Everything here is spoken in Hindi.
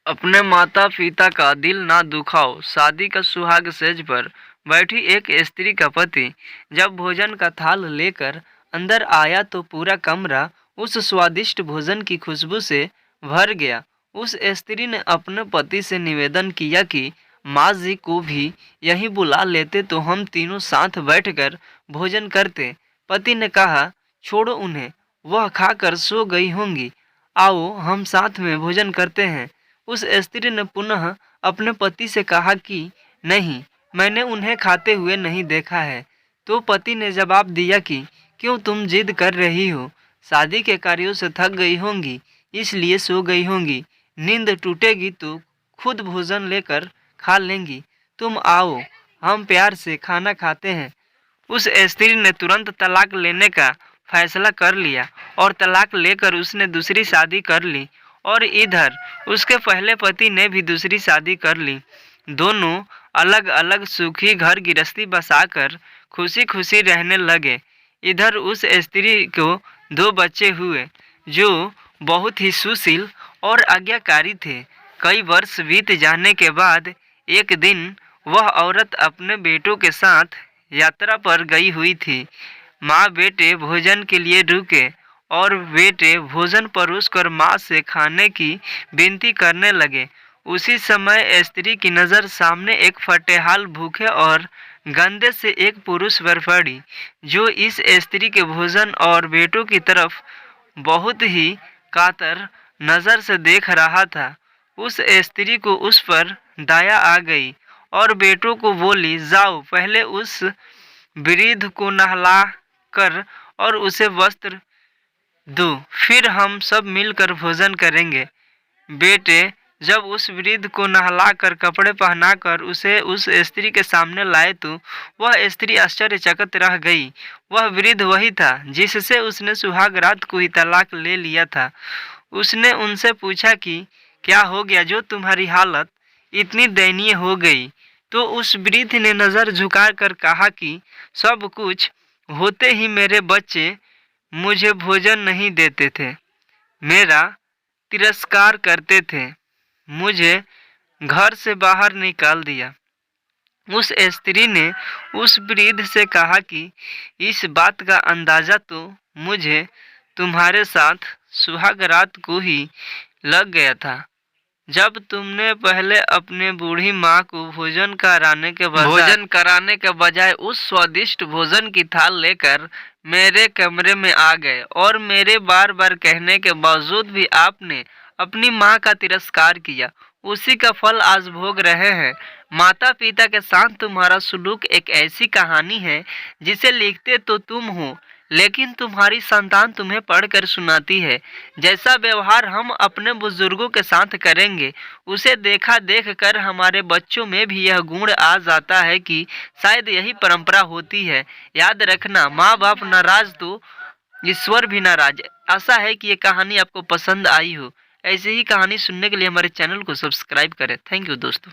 अपने माता पिता का दिल ना दुखाओ। शादी का सुहाग सेज पर बैठी एक स्त्री का पति जब भोजन का थाल लेकर अंदर आया तो पूरा कमरा उस स्वादिष्ट भोजन की खुशबू से भर गया। उस स्त्री ने अपने पति से निवेदन किया कि माँ जी को भी यहीं बुला लेते तो हम तीनों साथ बैठकर भोजन करते। पति ने कहा, छोड़ो उन्हें, वह खाकर सो गई होंगी, आओ हम साथ में भोजन करते हैं। उस स्त्री ने पुनः अपने पति से कहा कि नहीं, मैंने उन्हें खाते हुए नहीं देखा है। तो पति ने जवाब दिया कि क्यों तुम जिद कर रही हो, शादी के कार्यों से थक गई होंगी इसलिए सो गई होंगी, नींद टूटेगी तो खुद भोजन लेकर खा लेंगी, तुम आओ हम प्यार से खाना खाते हैं। उस स्त्री ने तुरंत तलाक लेने का फैसला कर लिया और तलाक लेकर उसने दूसरी शादी कर ली और इधर उसके पहले पति ने भी दूसरी शादी कर ली। दोनों अलग अलग सुखी घर गृहस्थी बसाकर खुशी खुशी रहने लगे। इधर उस स्त्री को 2 बच्चे हुए जो बहुत ही सुशील और आज्ञाकारी थे। कई वर्ष बीत जाने के बाद एक दिन वह औरत अपने बेटों के साथ यात्रा पर गई हुई थी। माँ बेटे भोजन के लिए रुके और बेटे भोजन परोसकर माँ से खाने की विनती करने लगे। उसी समय स्त्री की नज़र सामने एक फटेहाल भूखे और गंदे से एक पुरुष पर पड़ी जो इस स्त्री के भोजन और बेटों की तरफ बहुत ही कातर नज़र से देख रहा था। उस स्त्री को उस पर दया आ गई और बेटों को बोली, जाओ पहले उस वृद्ध को नहला कर और उसे वस्त्र दो, फिर हम सब मिलकर भोजन करेंगे। बेटे जब उस वृद्ध को नहलाकर कपड़े पहनाकर उसे उस स्त्री के सामने लाए तो वह स्त्री आश्चर्यचकित रह गई। वह वृद्ध वही था जिससे उसने सुहाग रात को ही तलाक ले लिया था। उसने उनसे पूछा कि क्या हो गया जो तुम्हारी हालत इतनी दयनीय हो गई। तो उस वृद्ध ने नज़र झुकाकर कहा कि सब कुछ होते ही मेरे बच्चे मुझे भोजन नहीं देते थे, मेरा तिरस्कार करते थे, मुझे घर से बाहर निकाल दिया। उस स्त्री ने उस वृद्ध से कहा कि इस बात का अंदाज़ा तो मुझे तुम्हारे साथ सुहाग रात को ही लग गया था, जब तुमने पहले अपने बूढ़ी माँ को भोजन कराने के बजाय उस स्वादिष्ट भोजन की थाल लेकर मेरे कमरे में आ गए और मेरे बार बार कहने के बावजूद भी आपने अपनी माँ का तिरस्कार किया। उसी का फल आज भोग रहे हैं। माता पिता के साथ तुम्हारा सुलूक एक ऐसी कहानी है जिसे लिखते तो तुम हो, लेकिन तुम्हारी संतान तुम्हें पढ़कर सुनाती है। जैसा व्यवहार हम अपने बुजुर्गों के साथ करेंगे, उसे देखा देख कर हमारे बच्चों में भी यह गुण आ जाता है कि शायद यही परंपरा होती है। याद रखना, माँ बाप नाराज तो ईश्वर भी नाराज। आशा है कि ये कहानी आपको पसंद आई हो। ऐसे ही कहानी सुनने के लिए हमारे चैनल को सब्सक्राइब करें। थैंक यू दोस्तों।